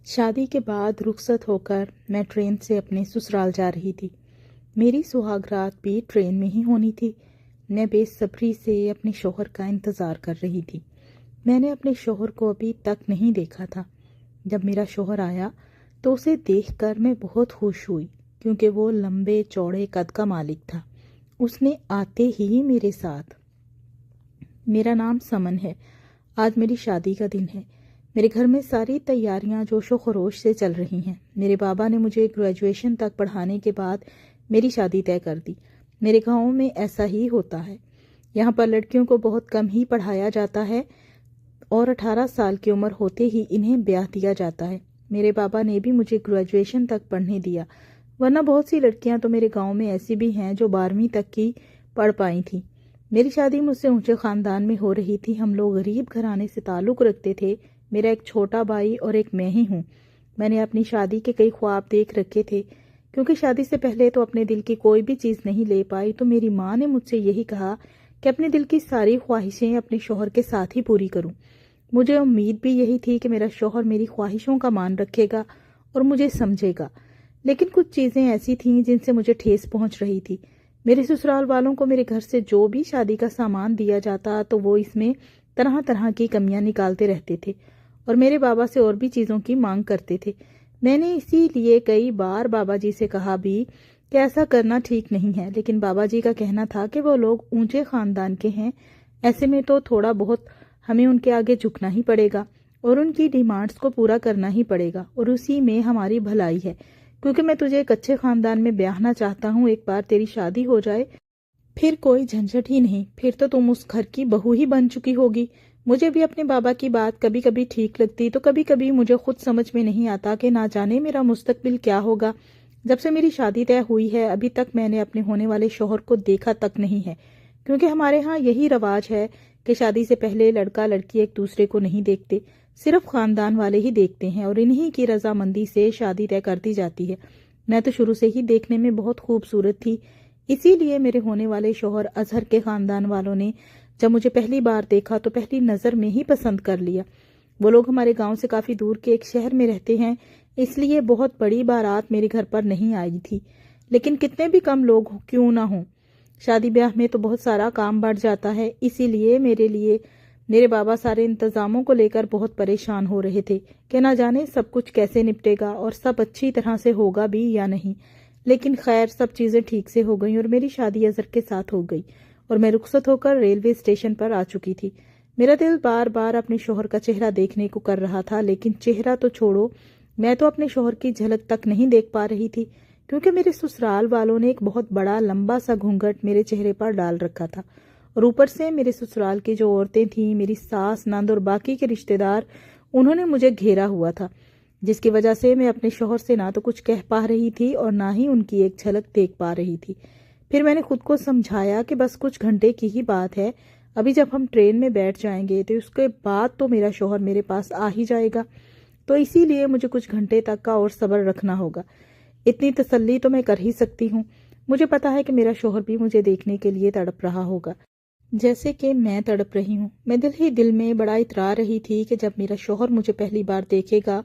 شادی کے بعد رخصت ہو کر میں ٹرین سے اپنے سسرال جا رہی تھی۔ میری سہاگ رات بھی ٹرین میں ہی ہونی تھی۔ میں بے صبری سے اپنے شوہر کا انتظار کر رہی تھی۔ میں نے اپنے شوہر کو ابھی تک نہیں دیکھا تھا۔ جب میرا شوہر آیا تو اسے دیکھ کر میں بہت خوش ہوئی، کیونکہ وہ لمبے چوڑے قد کا مالک تھا۔ اس نے آتے ہی میرے ساتھ، میرا نام سمن ہے، آج میری شادی کا دن ہے۔ میرے گھر میں ساری تیاریاں جوش و خروش سے چل رہی ہیں۔ میرے بابا نے مجھے گریجویشن تک پڑھانے کے بعد میری شادی طے کر دی۔ میرے گاؤں میں ایسا ہی ہوتا ہے۔ یہاں پر لڑکیوں کو بہت کم ہی پڑھایا جاتا ہے اور 18 سال کی عمر ہوتے ہی انہیں بیاہ دیا جاتا ہے۔ میرے بابا نے بھی مجھے گریجویشن تک پڑھنے دیا، ورنہ بہت سی لڑکیاں تو میرے گاؤں میں ایسی بھی ہیں جو 12ویں تک کی پڑھ پائی تھیں۔ میری شادی مجھ سے اونچے خاندان میں ہو رہی تھی۔ ہم لوگ غریب گھرانے سے تعلق رکھتے تھے۔ میرا ایک چھوٹا بھائی اور ایک میں ہی ہوں۔ میں نے اپنی شادی کے کئی خواب دیکھ رکھے تھے، کیونکہ شادی سے پہلے تو اپنے دل کی کوئی بھی چیز نہیں لے پائی، تو میری ماں نے مجھ سے یہی کہا کہ اپنے دل کی ساری خواہشیں اپنے شوہر کے ساتھ ہی پوری کروں۔ مجھے امید بھی یہی تھی کہ میرا شوہر میری خواہشوں کا مان رکھے گا اور مجھے سمجھے گا، لیکن کچھ چیزیں ایسی تھیں جن سے مجھے ٹھیس پہنچ رہی تھی۔ میرے سسرال والوں کو میرے گھر سے جو بھی شادی کا سامان دیا جاتا تو وہ اس میں طرح طرح کی کمیاں نکالتے رہتے تھے اور میرے بابا سے اور بھی چیزوں کی مانگ کرتے تھے۔ میں نے اسی لیے کئی بار بابا جی سے کہا بھی کہ ایسا کرنا ٹھیک نہیں ہے، لیکن بابا جی کا کہنا تھا کہ وہ لوگ اونچے خاندان کے ہیں، ایسے میں تو تھوڑا بہت ہمیں ان کے آگے جھکنا ہی پڑے گا اور ان کی ڈیمانڈز کو پورا کرنا ہی پڑے گا، اور اسی میں ہماری بھلائی ہے، کیونکہ میں تجھے ایک اچھے خاندان میں بیاہنا چاہتا ہوں۔ ایک بار تیری شادی ہو جائے پھر کوئی جھنجھٹ ہی نہیں، پھر تو تم اس گھر کی بہو ہی بن چکی ہوگی۔ مجھے بھی اپنے بابا کی بات کبھی کبھی ٹھیک لگتی تو کبھی کبھی مجھے خود سمجھ میں نہیں آتا کہ نہ جانے میرا مستقبل کیا ہوگا۔ جب سے میری شادی طے ہوئی ہے ابھی تک میں نے اپنے ہونے والے شوہر کو دیکھا تک نہیں ہے، کیونکہ ہمارے ہاں یہی رواج ہے کہ شادی سے پہلے لڑکا لڑکی ایک دوسرے کو نہیں دیکھتے، صرف خاندان والے ہی دیکھتے ہیں اور انہی کی رضامندی سے شادی طے کر دی جاتی ہے۔ میں تو شروع سے ہی دیکھنے میں بہت خوبصورت تھی، اسی لیے میرے ہونے والے شوہر اظہر کے خاندان والوں نے جب مجھے پہلی بار دیکھا تو پہلی نظر میں ہی پسند کر لیا۔ وہ لوگ ہمارے گاؤں سے کافی دور کے ایک شہر میں رہتے ہیں، اس لیے بہت بڑی بارات میرے گھر پر نہیں آئی تھی، لیکن کتنے بھی کم لوگ کیوں نہ ہوں، شادی بیاہ میں تو بہت سارا کام بڑھ جاتا ہے، اسی لیے میرے بابا سارے انتظاموں کو لے کر بہت پریشان ہو رہے تھے کہ نہ جانے سب کچھ کیسے نپٹے گا اور سب اچھی طرح سے ہوگا بھی یا نہیں۔ لیکن خیر سب چیزیں ٹھیک سے ہو گئیں اور میری شادی اظہر کے ساتھ ہو گئی اور میں رخصت ہو کر ریلوے اسٹیشن پر آ چکی تھی۔ میرا دل بار بار اپنے شوہر کا چہرہ دیکھنے کو کر رہا تھا، لیکن چہرہ تو چھوڑو، میں تو اپنے شوہر کی جھلک تک نہیں دیکھ پا رہی تھی، کیونکہ میرے سسرال والوں نے ایک بہت بڑا لمبا سا گھونگھٹ میرے چہرے پر ڈال رکھا تھا، اور اوپر سے میرے سسرال کی جو عورتیں تھیں، میری ساس، نند اور باقی کے رشتہ دار، انہوں نے مجھے گھیرا ہوا تھا، جس کی وجہ سے میں اپنے شوہر سے نہ تو کچھ کہہ پا رہی تھی اور نہ ہی ان کی ایک جھلک دیکھ پا رہی تھی۔ پھر میں نے خود کو سمجھایا کہ بس کچھ گھنٹے کی ہی بات ہے، ابھی جب ہم ٹرین میں بیٹھ جائیں گے تو اس کے بعد تو میرا شوہر میرے پاس آ ہی جائے گا، تو اسی لیے مجھے کچھ گھنٹے تک کا اور صبر رکھنا ہوگا۔ اتنی تسلی تو میں کر ہی سکتی ہوں، مجھے پتا ہے کہ میرا شوہر بھی مجھے دیکھنے کے لیے تڑپ رہا ہوگا، جیسے کہ میں تڑپ رہی ہوں۔ میں دل ہی دل میں بڑا اترا رہی تھی کہ جب میرا شوہر مجھے پہلی بار دیکھے گا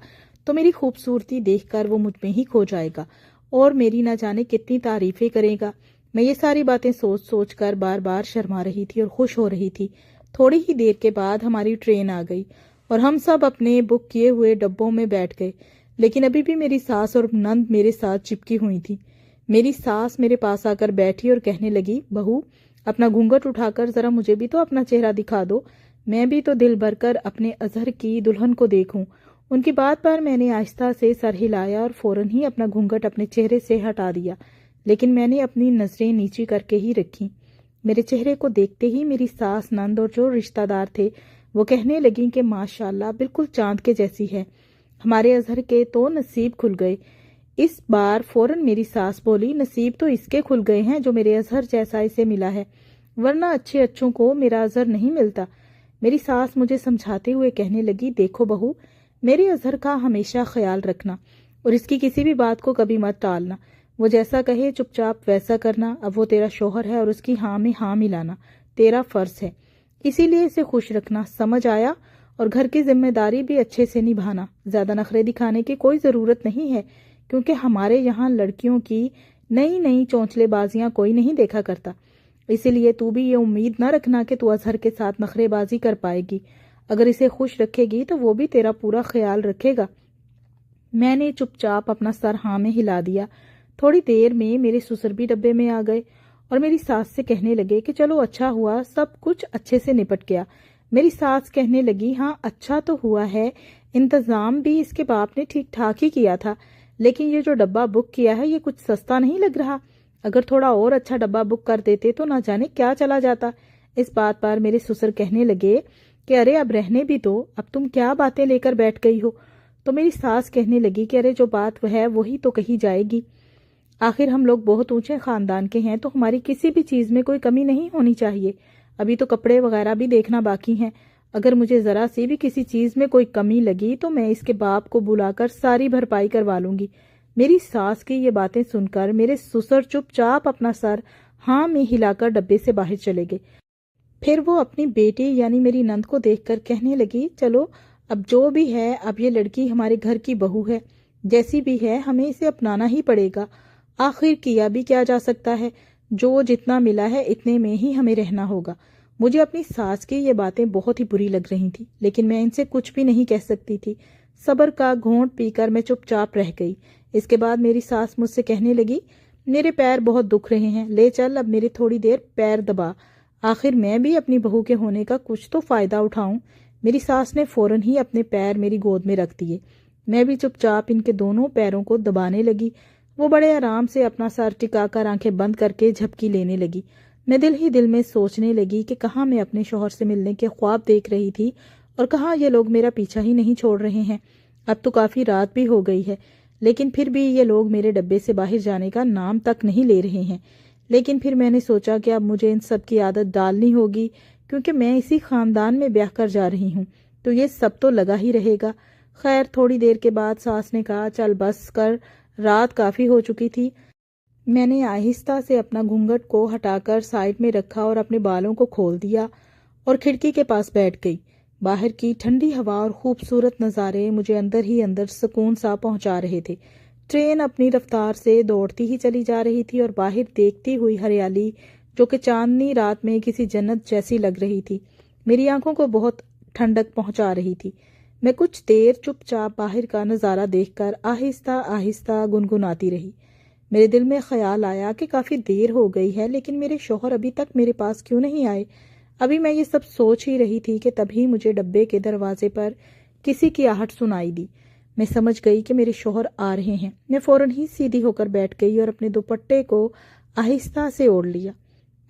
تو میری خوبصورتی دیکھ کر وہ مجھ میں ہی کھو جائے گا اور میری نہ جانے کتنی تعریفیں کرے گا۔ میں یہ ساری باتیں سوچ سوچ کر بار بار شرما رہی تھی اور خوش ہو رہی تھی۔ تھوڑی ہی دیر کے بعد ہماری ٹرین آ گئی اور ہم سب اپنے بک کیے ہوئے ڈبوں میں بیٹھ گئے، لیکن ابھی بھی میری ساس اور نند میرے ساتھ چپکی ہوئی تھی۔ میری ساس میرے پاس آ کر بیٹھی اور کہنے لگی، بہو اپنا گھونگھٹ اٹھا کر ذرا مجھے بھی تو اپنا چہرہ دکھا دو، میں بھی تو دل بھر کر اپنے اظہر کی دلہن کو دیکھوں۔ ان کی بات پر میں نے آہستہ سے سر ہلایا اور فوراً ہی اپنا گھونگھٹ اپنے چہرے سے ہٹا دیا، لیکن میں نے اپنی نظریں نیچی کر کے ہی رکھی۔ میرے چہرے کو دیکھتے ہی میری ساس، نند اور جو رشتہ دار تھے وہ کہنے لگیں کہ ماشاءاللہ بالکل چاند کے جیسی ہے، ہمارے اظہر کے تو نصیب کھل گئے۔ اس بار فوراً میری ساس بولی، نصیب تو اس کے کھل گئے ہیں جو میرے اظہر جیسا اسے ملا ہے، ورنہ اچھے اچھوں کو میرا اظہر نہیں ملتا۔ میری ساس مجھے سمجھاتے ہوئے کہنے لگی، دیکھو بہو میرے اظہر کا ہمیشہ خیال رکھنا اور اس کی کسی بھی بات کو کبھی مت ٹالنا، وہ جیسا کہے چپ چاپ ویسا کرنا، اب وہ تیرا شوہر ہے اور اس کی ہاں میں ہاں ملانا تیرا فرض ہے، اسی لیے اسے خوش رکھنا، سمجھ آیا؟ اور گھر کی ذمہ داری بھی اچھے سے نبھانا۔ زیادہ نخرے دکھانے کی کوئی ضرورت نہیں ہے، کیونکہ ہمارے یہاں لڑکیوں کی نئی نئی چونچلے بازیاں کوئی نہیں دیکھا کرتا۔ اسی لیے تو بھی یہ امید نہ رکھنا کہ تو اظہر کے ساتھ نخرے بازی کر پائے گی۔ اگر اسے خوش رکھے گی تو وہ بھی تیرا پورا خیال رکھے گا۔ میں نے چپ چاپ اپنا سر ہاں میں ہلا دیا۔ تھوڑی دیر میں میرے سسر بھی ڈبے میں آ گئے اور میری ساس سے کہنے لگے کہ چلو اچھا ہوا، سب کچھ اچھے سے نپٹ گیا۔ میری ساس کہنے لگی ہاں اچھا تو ہوا ہے، انتظام بھی اس کے باپ نے ٹھیک ٹھاک ہی کیا تھا، لیکن یہ جو ڈبہ بک کیا ہے یہ کچھ سستا نہیں لگ رہا۔ اگر تھوڑا اور اچھا ڈبہ بک کر دیتے تو نہ جانے کیا چلا جاتا۔ اس بات پر میرے سسر کہنے لگے کہ ارے اب رہنے بھی دو، اب تم کیا باتیں لے کر بیٹھ گئی ہو۔ تو میری ساس کہنے لگی کہ ارے جو بات وہ ہے وہی تو کہی جائے گی، آخر ہم لوگ بہت اونچے خاندان کے ہیں تو ہماری کسی بھی چیز میں کوئی کمی نہیں ہونی چاہیے۔ ابھی تو کپڑے وغیرہ بھی دیکھنا باقی ہیں، اگر مجھے ذرا سی بھی کسی چیز میں کوئی کمی لگی تو میں اس کے باپ کو بلا کر ساری بھرپائی کروا لوں گی۔ میری ساس کی یہ باتیں سن کر میرے سسر چپ چاپ اپنا سر ہاں میں ہلا کر ڈبے سے باہر چلے گئے۔ پھر وہ اپنی بیٹی یعنی میری نند کو دیکھ کر کہنے لگی چلو اب جو بھی ہے، اب یہ لڑکی ہمارے گھر کی بہو ہے، جیسی بھی ہے ہمیں اسے اپنانا ہی پڑے گا۔ آخر کیا بھی کیا جا سکتا ہے، جو جتنا ملا ہے اتنے میں ہی ہمیں رہنا ہوگا۔ مجھے اپنی ساس کی یہ باتیں بہت ہی بری لگ رہی تھی، لیکن میں ان سے کچھ بھی نہیں کہہ سکتی تھی۔ صبر کا گھونٹ پی کر میں چپ چاپ رہ گئی۔ اس کے بعد میری ساس مجھ سے کہنے لگی میرے پیر بہت دکھ رہے ہیں، لے چل اب میرے تھوڑی دیر پیر دبا، آخر میں بھی اپنی بہو کے ہونے کا کچھ تو فائدہ اٹھاؤں۔ میری ساس نے فوراً ہی اپنے پیر میری گود میں رکھ دیے۔ میں بھی چپ چاپ ان کے دونوں پیروں کو دبانے لگی۔ وہ بڑے آرام سے اپنا سر ٹکا کر آنکھیں بند کر کے جھپکی لینے لگی۔ میں دل ہی دل میں سوچنے لگی کہ کہاں میں اپنے شوہر سے ملنے کے خواب دیکھ رہی تھی اور کہاں یہ لوگ میرا پیچھا ہی نہیں چھوڑ رہے ہیں۔ اب تو کافی رات بھی ہو گئی ہے، لیکن پھر بھی یہ لوگ میرے ڈبے سے باہر جانے کا نام تک نہیں لے رہے ہیں۔ لیکن پھر میں نے سوچا کہ اب مجھے ان سب کی عادت ڈالنی ہوگی، کیونکہ میں اسی خاندان میں بیاہ کر جا رہی ہوں، تو یہ سب تو لگا ہی رہے گا۔ خیر تھوڑی دیر کے بعد ساس نے کہا چل بس کر، رات کافی ہو چکی تھی۔ میں نے آہستہ سے اپنا گھونگھٹ کو ہٹا کر سائڈ میں رکھا اور اپنے بالوں کو کھول دیا اور کھڑکی کے پاس بیٹھ گئی۔ باہر کی ٹھنڈی ہوا اور خوبصورت نظارے مجھے اندر ہی اندر سکون سا پہنچا رہے تھے۔ ٹرین اپنی رفتار سے دوڑتی ہی چلی جا رہی تھی اور باہر دیکھتی ہوئی ہریالی جو کہ چاندنی رات میں کسی جنت جیسی لگ رہی تھی میری آنکھوں کو بہت ٹھنڈک پہنچا رہی تھی۔ میں کچھ دیر چپ چاپ باہر کا نظارہ دیکھ کر آہستہ آہستہ گنگناتی رہی۔ میرے دل میں خیال آیا کہ کافی دیر ہو گئی ہے، لیکن میرے شوہر ابھی تک میرے پاس کیوں نہیں آئے۔ ابھی میں یہ سب سوچ ہی رہی تھی کہ تبھی مجھے ڈبے کے دروازے پر کسی کی آہٹ سنائی دی۔ میں سمجھ گئی کہ میرے شوہر آ رہے ہیں۔ میں فوراً ہی سیدھی ہو کر بیٹھ گئی اور اپنے دوپٹے کو آہستہ سے اوڑھ لیا۔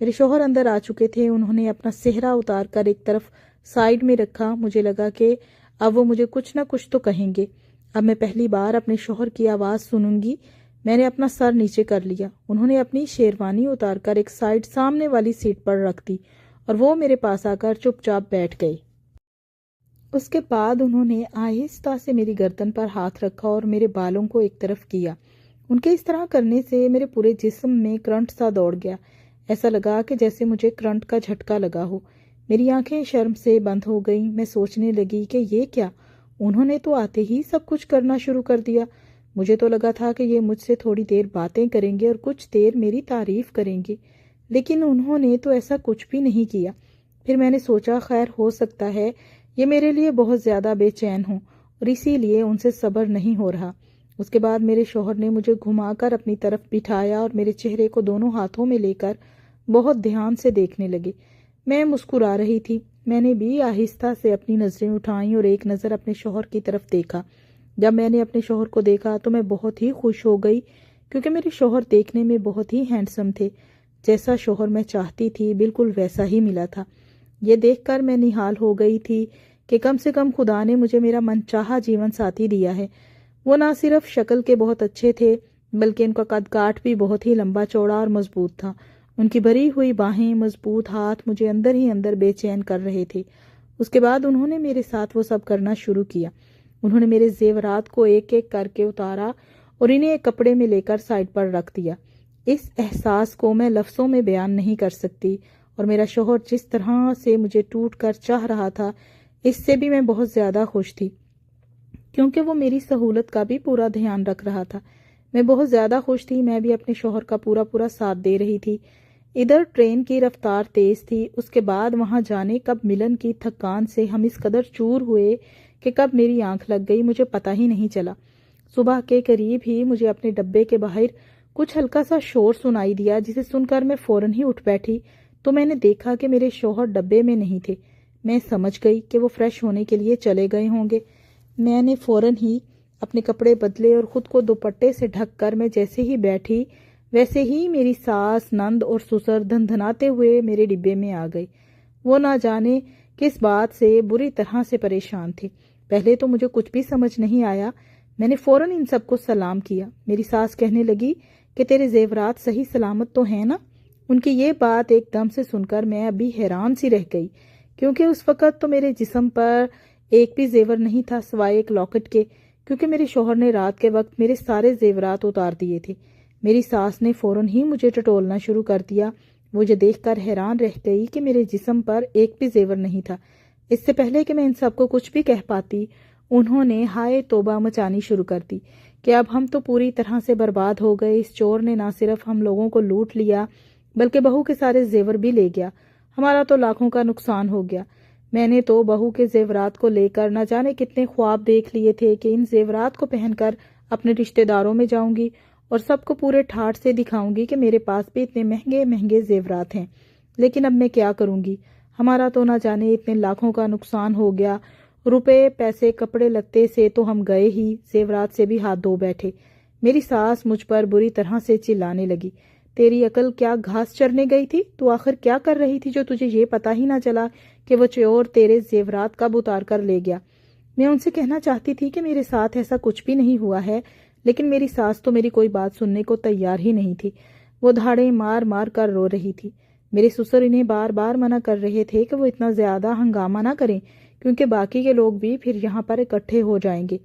میرے شوہر اندر آ چکے تھے۔ انہوں نے اپنا صحرا اتار کر ایک طرف سائڈ میں رکھا۔ مجھے لگا کہ اب وہ مجھے کچھ نہ کچھ تو کہیں گے۔ اب میں پہلی بار اپنے شوہر کی آواز سنوں گی۔ میں نے اپنا سر نیچے کر لیا۔ انہوں نے اپنی شیروانی اتار کر ایک سائڈ سامنے والی سیٹ پر رکھ دی اور وہ میرے پاس آ کر چپ چاپ بیٹھ گئے۔ اس کے بعد انہوں نے آہستہ سے میری گردن پر ہاتھ رکھا اور میرے بالوں کو ایک طرف کیا۔ ان کے اس طرح کرنے سے میرے پورے جسم میں کرنٹ سا دوڑ گیا۔ ایسا لگا کہ جیسے مجھے کرنٹ کا جھٹکا لگا ہو۔ میری آنکھیں شرم سے بند ہو گئیں۔ میں سوچنے لگی کہ یہ کیا، انہوں نے تو آتے ہی سب کچھ کرنا شروع کر دیا۔ مجھے تو لگا تھا کہ یہ مجھ سے تھوڑی دیر باتیں کریں گے اور کچھ دیر میری تعریف کریں گے، لیکن انہوں نے تو ایسا کچھ بھی نہیں کیا۔ پھر میں نے سوچا خیر ہو سکتا ہے یہ میرے لیے بہت زیادہ بے چین ہوں اور اسی لیے ان سے صبر نہیں ہو رہا۔ اس کے بعد میرے شوہر نے مجھے گھما کر اپنی طرف بٹھایا اور میرے چہرے کو دونوں ہاتھوں میں لے کر بہت دھیان سے دیکھنے لگے۔ میں مسکرا رہی تھی۔ میں نے بھی آہستہ سے اپنی نظریں اٹھائیں اور ایک نظر اپنے شوہر کی طرف دیکھا۔ جب میں نے اپنے شوہر کو دیکھا تو میں بہت ہی خوش ہو گئی، کیونکہ میرے شوہر دیکھنے میں بہت ہی ہینڈسم تھے۔ جیسا شوہر میں چاہتی تھی بالکل ویسا ہی ملا تھا۔ یہ دیکھ کر میں نہال ہو گئی تھی کہ کم سے کم خدا نے مجھے میرا من چاہا جیون ساتھی دیا ہے۔ وہ نہ صرف شکل کے بہت اچھے تھے، بلکہ ان کا قد کاٹ بھی بہت ہی لمبا چوڑا اور مضبوط تھا۔ ان کی بھری ہوئی باہیں، مضبوط ہاتھ مجھے اندر ہی اندر بے چین کر رہے تھے۔ اس کے بعد انہوں نے میرے ساتھ وہ سب کرنا شروع کیا۔ انہوں نے میرے زیورات کو ایک ایک کر کے اتارا اور انہیں ایک کپڑے میں لے کر سائڈ پر رکھ دیا۔ اس احساس کو میں لفظوں میں بیان نہیں کر سکتی، اور میرا شوہر جس طرح سے مجھے ٹوٹ کر چاہ رہا تھا اس سے بھی میں بہت زیادہ خوش تھی کیونکہ وہ میری سہولت کا بھی پورا دھیان رکھ رہا تھا۔ میں بہت زیادہ خوش تھی، میں بھی اپنے شوہر کا پورا ساتھ دے رہی تھی۔ ادھر ٹرین کی رفتار تیز تھی، اس کے بعد وہاں جانے کب ملن کی تھکان سے ہم اس قدر چور ہوئے کہ کب میری آنکھ لگ گئی مجھے پتہ ہی نہیں چلا۔ صبح کے قریب ہی مجھے اپنے ڈبے کے باہر کچھ ہلکا سا شور سنائی دیا، جسے سن کر میں فوراً ہی اٹھ بیٹھی تو میں نے دیکھا کہ میرے شوہر ڈبے میں نہیں تھے۔ میں سمجھ گئی کہ وہ فریش ہونے کے لیے چلے گئے ہوں گے۔ میں نے فوراً ہی اپنے کپڑے بدلے اور خود کو دوپٹے سے ڈھک کر میں جیسے ہی بیٹھی ویسے ہی میری ساس، نند اور سسر دھندھناتے ہوئے میرے ڈبے میں آ گئی۔ وہ نہ جانے کس بات سے بری طرح سے پریشان تھے۔ پہلے تو مجھے کچھ بھی سمجھ نہیں آیا۔ میں نے فوراً ان سب کو سلام کیا۔ میری ساس کہنے لگی کہ تیرے زیورات صحیح سلامت تو ہیں نا؟ ان کی یہ بات ایک دم سے سن کر میں ابھی حیران سی رہ گئی، کیونکہ اس وقت تو میرے جسم پر ایک بھی زیور نہیں تھا سوائے ایک لاکٹ کے، کیونکہ میرے شوہر نے رات کے وقت میرے سارے زیورات اتار دیے تھے۔ میری ساس نے فوراً ہی مجھے ٹٹولنا شروع کر دیا۔ وہ یہ دیکھ کر حیران رہ گئی کہ میرے جسم پر ایک بھی زیور نہیں تھا۔ اس سے پہلے کہ میں ان سب کو کچھ بھی کہہ پاتی، انہوں نے ہائے توبہ مچانی شروع کر دی کہ اب ہم تو پوری طرح سے برباد ہو گئے۔ اس چور نے نہ صرف ہم لوگوں کو لوٹ لیا بلکہ بہو کے سارے زیور بھی لے گیا۔ ہمارا تو لاکھوں کا نقصان ہو گیا۔ میں نے تو بہو کے زیورات کو لے کر نہ جانے کتنے خواب دیکھ لیے تھے کہ ان زیورات کو پہن کر اپنے رشتہ داروں میں جاؤں گی اور سب کو پورے ٹھاٹھ سے دکھاؤں گی کہ میرے پاس بھی اتنے مہنگے مہنگے زیورات ہیں۔ لیکن اب میں کیا کروں گی؟ ہمارا تو نہ جانے اتنے لاکھوں کا نقصان ہو گیا۔ روپے، پیسے، کپڑے لتے سے تو ہم گئے ہی، زیورات سے بھی ہاتھ دھو بیٹھے۔ میری ساس مجھ پر بری طرح سے چلانے لگی، تیری عقل کیا گھاس چرنے گئی تھی؟ تو آخر کیا کر رہی تھی جو تجھے یہ پتہ ہی نہ چلا کہ وہ چور تیرے زیورات کب اتار کر لے گیا؟ میں ان سے کہنا چاہتی تھی کہ میرے ساتھ ایسا کچھ بھی نہیں ہوا ہے، لیکن میری ساس تو میری کوئی بات سننے کو تیار ہی نہیں تھی۔ وہ دھاڑیں مار مار کر رو رہی تھی۔ میرے سسر انہیں بار بار منع کر رہے تھے کہ وہ اتنا زیادہ ہنگامہ نہ کریں، کیونکہ باقی کے لوگ بھی پھر یہاں پر اکٹھے ہو جائیں گے،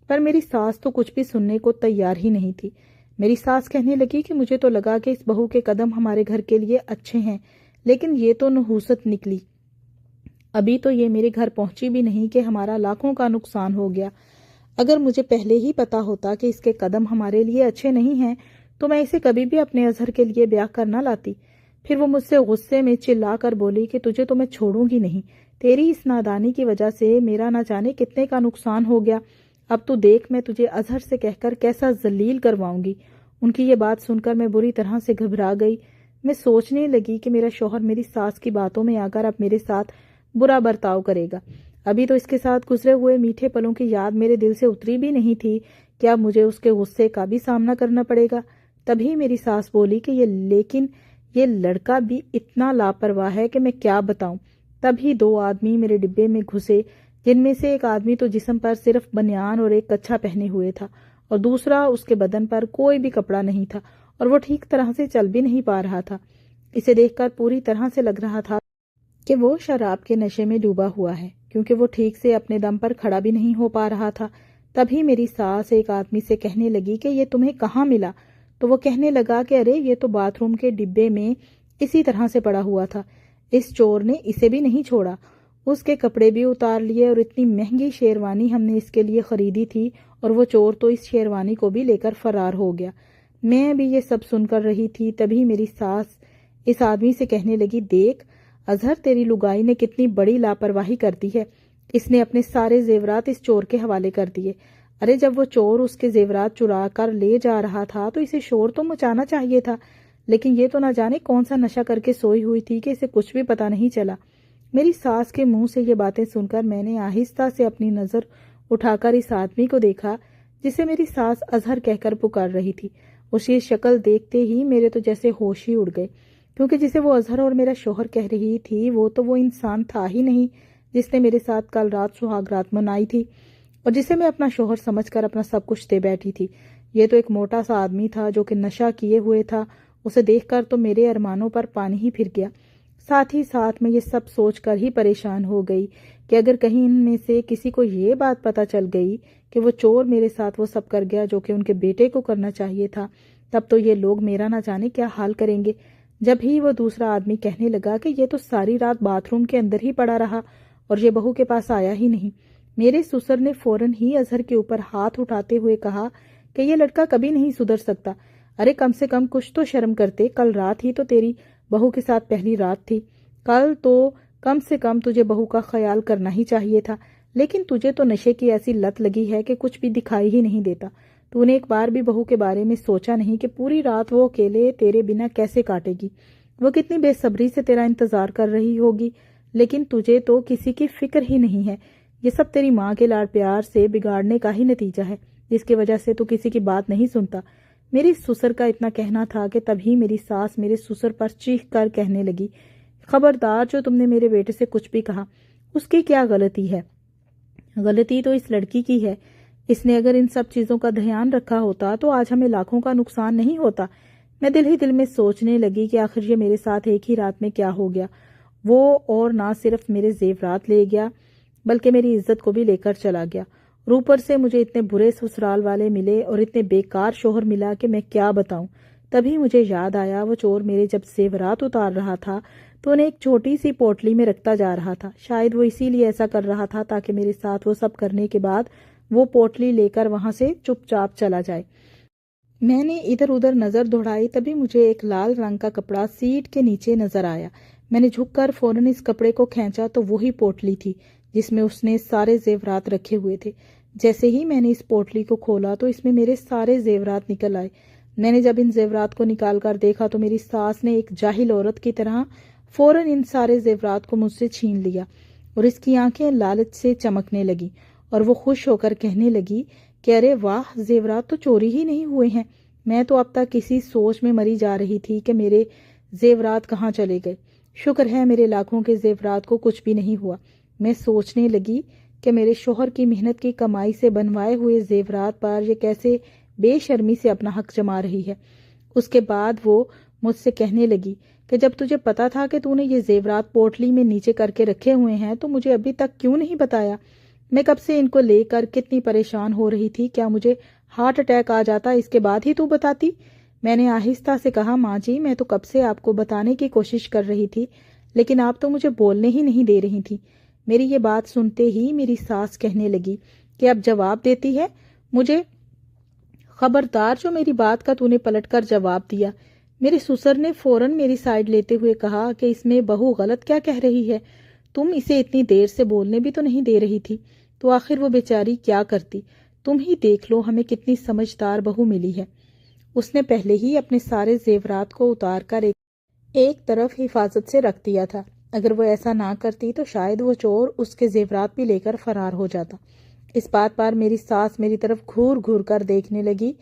پر میری ساس تو کچھ بھی سننے کو تیار ہی نہیں تھی۔ میری ساس کہنے لگی کہ مجھے تو لگا کہ اس بہو کے قدم ہمارے گھر کے لیے اچھے ہیں، لیکن یہ تو نحوست نکلی۔ ابھی تو یہ میرے گھر پہنچی بھی نہیں کہ ہمارا لاکھوں کا نقصان ہو گیا۔ اگر مجھے پہلے ہی پتا ہوتا کہ اس کے قدم ہمارے لیے اچھے نہیں ہیں تو میں اسے کبھی بھی اپنے اظہر کے لیے بیاہ کر نہ لاتی۔ پھر وہ مجھ سے غصے میں چلا کر بولی کہ تجھے تو میں چھوڑوں گی نہیں، تیری اس نادانی کی وجہ سے میرا نہ جانے کتنے کا نقصان ہو گیا۔ اب تو دیکھ میں تجھے اظہر سے کہہ کر کیسا ذلیل کرواؤں گی۔ ان کی یہ بات سن کر میں بری طرح سے گھبرا گئی۔ میں سوچنے لگی کہ میرا شوہر میری ساس کی باتوں میں آ کر اب میرے ساتھ برا برتاؤ کرے گا۔ ابھی تو اس کے ساتھ گزرے ہوئے میٹھے پلوں کی یاد میرے دل سے اتری بھی نہیں تھی کہ اب مجھے اس کے غصے کا بھی سامنا کرنا پڑے گا۔ تبھی میری ساس بولی کہ لیکن یہ لڑکا بھی اتنا لاپرواہ ہے کہ میں کیا بتاؤں۔ تبھی دو آدمی میرے ڈبے میں گھسے، جن میں سے ایک آدمی تو جسم پر صرف بنیان اور ایک کچھا پہنے ہوئے تھا اور دوسرا اس کے بدن پر کوئی بھی کپڑا نہیں تھا اور وہ ٹھیک طرح سے چل بھی نہیں پا رہا تھا۔ اسے دیکھ کر پوری طرح سے لگ رہا تھا کہ وہ شراب کے نشے میں ڈوبا ہوا ہے، کیونکہ وہ ٹھیک سے اپنے دم پر کھڑا بھی نہیں ہو پا رہا تھا۔ تبھی میری ساس ایک آدمی سے کہنے لگی کہ یہ تمہیں کہاں ملا؟ تو وہ کہنے لگا کہ ارے یہ تو باتھ روم کے ڈبے میں اسی طرح سے پڑا ہوا تھا، اس چور نے اسے بھی نہیں چھوڑا، اس کے کپڑے بھی اتار لیے اور اتنی مہنگی شیروانی ہم نے اس کے لیے خریدی تھی اور وہ چور تو اس شیروانی کو بھی لے کر فرار ہو گیا۔ میں بھی یہ سب سن کر رہی تھی، تبھی میری ساس اس آدمی سے کہنے لگی، دیکھ اظہر، تیری لگائی نے کتنی بڑی لاپرواہی کر دی ہے، اس نے اپنے سارے زیورات اس چور کے حوالے کر دیے۔ ارے جب وہ چور اس کے زیورات چرا کر لے جا رہا تھا تو اسے شور تو مچانا چاہیے تھا، لیکن یہ تو نہ جانے کون سا نشہ کر کے سوئی ہوئی تھی کہ اسے کچھ بھی پتا نہیں چلا۔ میری ساس کے منہ سے یہ باتیں سن کر میں نے آہستہ سے اپنی نظر اٹھا کر اس آدمی کو دیکھا جسے میری ساس اظہر کہہ کر پکار رہی تھی۔ اس کی شکل دیکھتے ہی میرے تو جیسے ہوش ہی اڑ گئے، کیونکہ جسے وہ اظہر اور میرا شوہر کہہ رہی تھی وہ تو وہ انسان تھا ہی نہیں جس نے میرے ساتھ کل رات سہاگ رات منائی تھی اور جسے میں اپنا شوہر سمجھ کر اپنا سب کچھ دے بیٹھی تھی۔ یہ تو ایک موٹا سا آدمی تھا جو کہ نشہ کیے ہوئے تھا۔ اسے دیکھ کر تو میرے ارمانوں پر پانی ہی پھر گیا۔ ساتھ ہی ساتھ میں یہ سب سوچ کر ہی پریشان ہو گئی کہ اگر کہیں ان میں سے کسی کو یہ بات پتہ چل گئی کہ وہ چور میرے ساتھ وہ سب کر گیا جو کہ ان کے بیٹے کو کرنا چاہیے تھا، تب تو یہ لوگ میرا نہ جانے کیا حال کریں گے۔ جب ہی وہ دوسرا آدمی کہنے لگا کہ یہ تو ساری رات باتھ روم کے اندر ہی پڑا رہا اور یہ بہو کے پاس آیا ہی نہیں۔ میرے سسر نے فوراً ہی اظہر کے اوپر ہاتھ اٹھاتے ہوئے کہا کہ یہ لڑکا کبھی نہیں سدھر سکتا۔ ارے کم سے کم کچھ تو شرم کرتے، کل رات ہی تو تیری بہو کے ساتھ پہلی رات تھی، کل تو کم سے کم تجھے بہو کا خیال کرنا ہی چاہیے تھا، لیکن تجھے تو نشے کی ایسی لت لگی ہے کہ کچھ بھی دکھائی ہی نہیں دیتا۔ تو نے ایک بار بھی بہو کے بارے میں سوچا نہیں کہ پوری رات وہ اکیلے تیرے بنا کیسے کاٹے گی؟ وہ کتنی بے صبری سے تیرا انتظار کر رہی ہوگی، لیکن تجھے تو کسی کی فکر ہی نہیں ہے۔ یہ سب تیری ماں کے لاڑ پیار سے بگاڑنے کا ہی نتیجہ ہے، جس کی وجہ سے تو کسی کی بات نہیں سنتا۔ میری سسر کا اتنا کہنا تھا کہ تبھی میری ساس میرے سسر پر چیخ کر کہنے لگی، خبردار جو تم نے میرے بیٹے سے کچھ بھی کہا، اس کی کیا غلطی ہے؟ غلطی تو اس لڑکی کی ہے۔ اس نے اگر ان سب چیزوں کا دھیان رکھا ہوتا تو آج ہمیں لاکھوں کا نقصان نہیں ہوتا۔ میں دل ہی دل میں سوچنے لگی کہ آخر یہ میرے ساتھ ایک ہی رات میں کیا ہو گیا۔ وہ اور نہ صرف میرے زیورات لے گیا بلکہ میری عزت کو بھی لے کر چلا گیا، اور اوپر سے مجھے اتنے برے سسرال والے ملے اور اتنے بیکار شوہر ملا کہ میں کیا بتاؤں۔ تبھی مجھے یاد آیا وہ چور میرے جب زیورات اتار رہا تھا تو انہیں ایک چھوٹی سی پوٹلی میں رکھتا جا رہا تھا۔ شاید وہ اسی لیے ایسا کر رہا تھا تاکہ میرے ساتھ وہ سب کرنے کے بعد وہ پوٹلی لے کر وہاں سے چپ چاپ چلا جائے۔ میں نے ادھر ادھر نظر دوڑائی، تبھی مجھے ایک لال رنگ کا کپڑا سیٹ کے نیچے نظر آیا۔ میں نے جھک کر فوراً اس کپڑے کو کھینچا تو وہی پوٹلی تھی جس میں اس نے سارے زیورات رکھے ہوئے تھے۔ جیسے ہی میں نے اس پوٹلی کو کھولا تو اس میں میرے سارے زیورات نکل آئے۔ میں نے جب ان زیورات کو نکال کر دیکھا تو میری ساس نے ایک جاہل عورت کی طرح فوراً ان سارے زیورات کو مجھ سے چھین لیا، اور اس کی آنکھیں لالچ سے چمکنے لگی اور وہ خوش ہو کر کہنے لگی کہ ارے واہ، زیورات تو چوری ہی نہیں ہوئے ہیں۔ میں تو اب تک کسی سوچ میں مری جا رہی تھی کہ میرے زیورات کہاں چلے گئے۔ شکر ہے میرے لاکھوں کے زیورات کو کچھ بھی نہیں ہوا۔ میں سوچنے لگی کہ میرے شوہر کی محنت کی کمائی سے بنوائے ہوئے زیورات پر یہ کیسے بے شرمی سے اپنا حق جما رہی ہے۔ اس کے بعد وہ مجھ سے کہنے لگی کہ جب تجھے پتا تھا کہ تو نے یہ زیورات پوٹلی میں نیچے کر کے رکھے ہوئے ہیں تو مجھے ابھی تک کیوں نہیں بتایا؟ میں کب سے ان کو لے کر کتنی پریشان ہو رہی تھی، کیا مجھے ہارٹ اٹیک آ جاتا اس کے بعد ہی تو بتاتی؟ میں نے آہستہ سے کہا، ماں جی میں تو کب سے آپ کو بتانے کی کوشش کر رہی تھی، لیکن آپ تو مجھے بولنے ہی نہیں دے رہی تھی۔ میری یہ بات سنتے ہی میری ساس کہنے لگی کہ اب جواب دیتی ہے مجھے؟ خبردار جو میری بات کا تو نے پلٹ کر جواب دیا۔ میرے سسر نے فوراً میری سائڈ لیتے ہوئے کہا کہ اس میں بہو غلط کیا کہہ رہی ہے؟ تم اسے اتنی دیر سے بولنے بھی تو نہیں دے رہی تھی، تو آخر وہ بیچاری کیا کرتی؟ تم ہی دیکھ لو ہمیں کتنی سمجھدار بہو ملی ہے۔ اس نے پہلے ہی اپنے سارے زیورات کو اتار کر ایک طرف حفاظت سے رکھ دیا تھا۔ اگر وہ ایسا نہ کرتی تو شاید وہ چور اس کے زیورات بھی لے کر فرار ہو جاتا۔ اس بات پر میری ساس میری طرف گھور گھور کر دیکھنے لگی،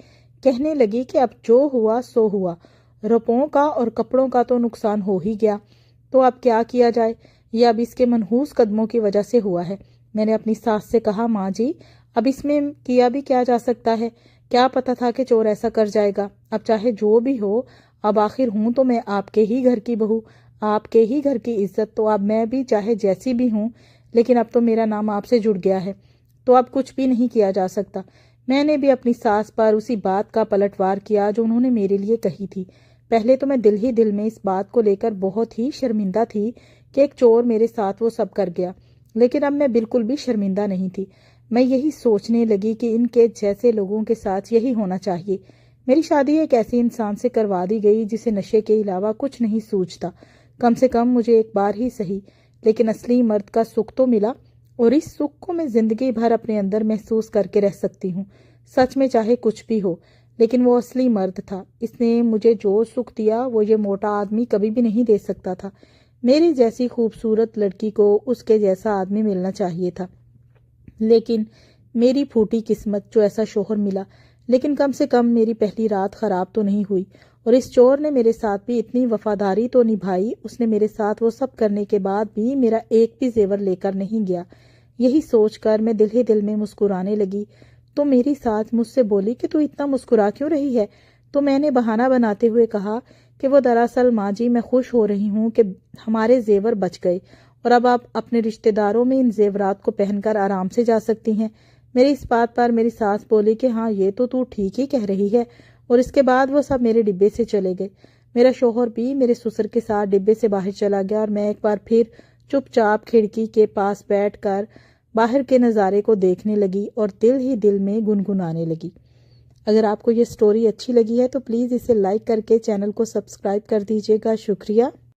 کہنے لگی کہ اب جو ہوا سو ہوا، روپوں کا اور کپڑوں کا تو نقصان ہو ہی گیا، تو اب کیا کیا جائے؟ یہ اب اس کے منحوس قدموں کی وجہ سے ہوا ہے۔ میں نے اپنی ساس سے کہا، ماں جی اب اس میں کیا بھی کیا جا سکتا ہے؟ کیا پتا تھا کہ چور ایسا کر جائے گا؟ اب چاہے جو بھی ہو، اب آخر ہوں تو میں آپ کے ہی گھر کی بہو، آپ کے ہی گھر کی عزت، تو اب میں بھی چاہے جیسی بھی ہوں، لیکن اب تو میرا نام آپ سے جڑ گیا ہے، تو اب کچھ بھی نہیں کیا جا سکتا۔ میں نے بھی اپنی ساس پر اسی بات کا پلٹوار کیا جو انہوں نے میرے لیے کہی تھی۔ پہلے تو میں دل ہی دل میں اس بات کو لے کر بہت ہی شرمندہ تھی کہ ایک چور میرے ساتھ وہ سب کر گیا، لیکن اب میں بالکل بھی شرمندہ نہیں تھی۔ میں یہی سوچنے لگی کہ ان کے جیسے لوگوں کے ساتھ یہی ہونا چاہیے۔ میری شادی ایک ایسی انسان سے کروا دی گئی جسے نشے کے علاوہ کچھ نہیں سوچتا۔ کم سے کم مجھے ایک بار ہی صحیح، لیکن اصلی مرد کا سکھ تو ملا، اور اس سکھ کو میں زندگی بھر اپنے اندر محسوس کر کے رہ سکتی ہوں۔ سچ میں چاہے کچھ بھی ہو، لیکن وہ اصلی مرد تھا۔ اس نے مجھے جو سکھ دیا وہ یہ موٹا آدمی کبھی بھی نہیں دے سکتا تھا۔ میری جیسی خوبصورت لڑکی کو اس کے جیسا آدمی ملنا چاہیے تھا، لیکن میری پھوٹی قسمت جو ایسا شوہر ملا۔ لیکن کم سے کم میری پہلی رات خراب تو نہیں ہوئی، اور اس چور نے میرے ساتھ بھی اتنی وفاداری تو نبھائی۔ اس نے میرے ساتھ وہ سب کرنے کے بعد بھی میرا ایک بھی زیور لے کر نہیں گیا۔ یہی سوچ کر میں دل ہی دل میں مسکرانے لگی۔ تو میری ساس مجھ سے بولی کہ تو اتنا مسکرا کیوں رہی ہے؟ تو میں نے بہانہ بناتے ہوئے کہا کہ وہ دراصل ماں جی میں خوش ہو رہی ہوں کہ ہمارے زیور بچ گئے، اور اب آپ اپنے رشتہ داروں میں ان زیورات کو پہن کر آرام سے جا سکتی ہیں۔ میری اس بات پر میری ساس بولی کہ ہاں یہ تو ٹھیک ہی کہہ رہی ہے، اور اس کے بعد وہ سب میرے ڈبے سے چلے گئے۔ میرا شوہر بھی میرے سسر کے ساتھ ڈبے سے باہر چلا گیا، اور میں ایک بار پھر چپ چاپ کھڑکی کے پاس بیٹھ کر باہر کے نظارے کو دیکھنے لگی اور دل ہی دل میں گنگنانے لگی۔ اگر آپ کو یہ سٹوری اچھی لگی ہے تو پلیز اسے لائک کر کے چینل کو سبسکرائب کر دیجیے گا۔ شکریہ۔